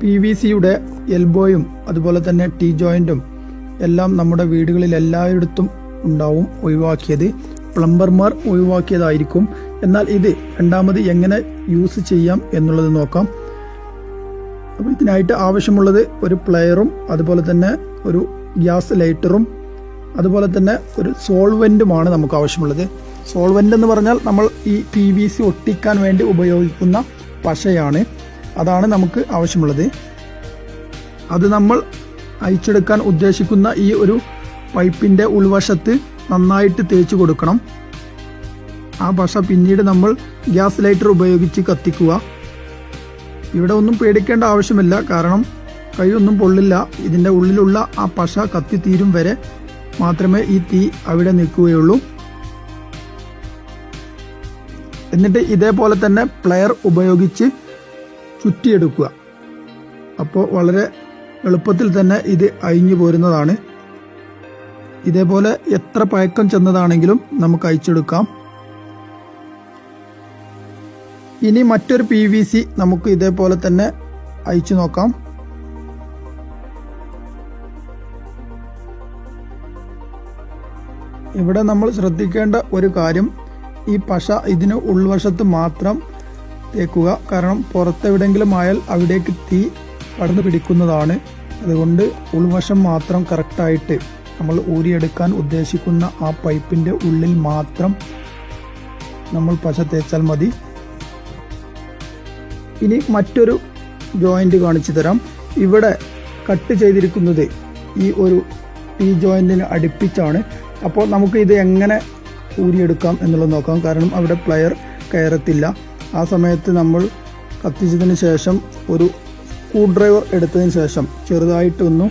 PVC-യുടെ എൽബോയും അതുപോലെ തന്നെ ടീ ജോയിന്റും എല്ലാം നമ്മുടെ വീടുകളിൽ എല്ലായിടത്തും ഉണ്ടാവും. ഒഴിവാക്കിയത് പ്ലംബർമാർ ഒഴിവാക്കിയതായിരിക്കും. എന്നാൽ ഇത് രണ്ടാമത് എങ്ങനെ യൂസ് ചെയ്യാം എന്നുള്ളത് നോക്കാം. അപ്പോൾ ഇതിനായിട്ട് ആവശ്യമുള്ളത് ഒരു പ്ലെയറും അതുപോലെ തന്നെ ഒരു ഗ്യാസ് ലൈറ്ററും അതുപോലെ തന്നെ ഒരു സോൾവെന്റുമാണ് നമുക്ക് ആവശ്യമുള്ളത്. സോൾവെന്റ് എന്ന് പറഞ്ഞാൽ നമ്മൾ ഈ PVC ഒട്ടിക്കാൻ വേണ്ടി ഉപയോഗിക്കുന്ന പശയാണ്. അതാണ് നമുക്ക് ആവശ്യമുള്ളത്. അത് നമ്മൾ അയച്ചെടുക്കാൻ ഉദ്ദേശിക്കുന്ന ഈ ഒരു പൈപ്പിന്റെ ഉൾവശത്ത് നന്നായിട്ട് തേച്ച് കൊടുക്കണം. ആ പശ പിന്നീട് നമ്മൾ ഗ്യാസ് ലൈറ്റർ ഉപയോഗിച്ച് കത്തിക്കുക. ഇവിടെ ഒന്നും പേടിക്കേണ്ട ആവശ്യമില്ല, കാരണം കൈയൊന്നും പൊള്ളില്ല. ഇതിന്റെ ഉള്ളിലുള്ള ആ പശ കത്തിത്തീരും വരെ മാത്രമേ ഈ തീ അവിടെ നിൽക്കുകയുള്ളൂ. എന്നിട്ട് ഇതേപോലെ തന്നെ പ്ലെയർ ഉപയോഗിച്ച് ചുറ്റിയെടുക്കുക. അപ്പോൾ വളരെ എളുപ്പത്തിൽ തന്നെ ഇത് അഴിഞ്ഞു പോരുന്നതാണ്. ഇതേപോലെ എത്ര പഴക്കം ചെന്നതാണെങ്കിലും നമുക്ക് അയച്ചെടുക്കാം. ഇനി മറ്റൊരു PVC നമുക്ക് ഇതേപോലെ തന്നെ അയച്ചു നോക്കാം. ഇവിടെ നമ്മൾ ശ്രദ്ധിക്കേണ്ട ഒരു കാര്യം, ഈ പശ ഇതിന് ഉൾവശത്ത് മാത്രം തേക്കുക. കാരണം പുറത്തെവിടെങ്കിലും ആയാൽ അവിടേക്ക് തീ പടർന്നു പിടിക്കുന്നതാണ്. അതുകൊണ്ട് ഉൾവശം മാത്രം കറക്റ്റായിട്ട് നമ്മൾ ഊരിയെടുക്കാൻ ഉദ്ദേശിക്കുന്ന ആ പൈപ്പിന്റെ ഉള്ളിൽ മാത്രം നമ്മൾ പശ തേച്ചാൽ മതി. ഇനി മറ്റൊരു ജോയിന്റ് കാണിച്ചു തരാം. ഇവിടെ കട്ട് ചെയ്തിരിക്കുന്നത് ഈ ഒരു ടീ ജോയിന്റിന് അടുപ്പിച്ചാണ്. അപ്പോൾ നമുക്ക് ഇത് എങ്ങനെ ഊരിയെടുക്കാം എന്നുള്ളത് നോക്കാം. കാരണം അവിടെ പ്ലെയർ കയറത്തില്ല. ആ സമയത്ത് നമ്മൾ കത്തിച്ചതിന് ശേഷം ഒരു സ്ക്രൂ ഡ്രൈവർ എടുത്തതിന് ശേഷം ചെറുതായിട്ടൊന്ന്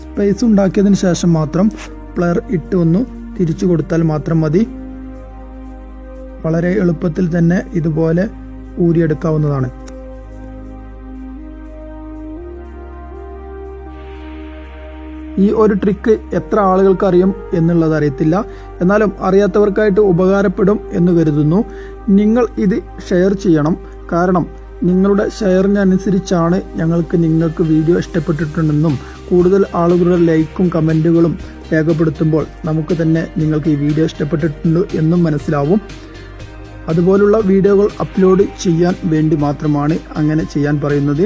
സ്പേസ് ഉണ്ടാക്കിയതിന് ശേഷം മാത്രം പ്ലെയർ ഇട്ട് ഒന്ന് തിരിച്ചു കൊടുത്താൽ മാത്രം മതി. വളരെ എളുപ്പത്തിൽ തന്നെ ഇതുപോലെ ഊരിയെടുക്കാവുന്നതാണ്. ഈ ഒരു ട്രിക്ക് എത്ര ആളുകൾക്ക് അറിയും എന്നുള്ളത് അറിയത്തില്ല. എന്നാലും അറിയാത്തവർക്കായിട്ട് ഉപകാരപ്പെടും എന്ന് കരുതുന്നു. നിങ്ങൾ ഇത് ഷെയർ ചെയ്യണം. കാരണം നിങ്ങളുടെ ഷെയറിനനുസരിച്ചാണ് നിങ്ങൾക്ക് വീഡിയോ ഇഷ്ടപ്പെട്ടിട്ടുണ്ടെന്നും കൂടുതൽ ആളുകളുടെ ലൈക്കും കമൻറ്റുകളും രേഖപ്പെടുത്തുമ്പോൾ നമുക്ക് തന്നെ നിങ്ങൾക്ക് ഈ വീഡിയോ ഇഷ്ടപ്പെട്ടിട്ടുണ്ട് എന്നും മനസ്സിലാവും. അതുപോലുള്ള വീഡിയോകൾ അപ്ലോഡ് ചെയ്യാൻ വേണ്ടി മാത്രമാണ് അങ്ങനെ ചെയ്യാൻ പറയുന്നത്.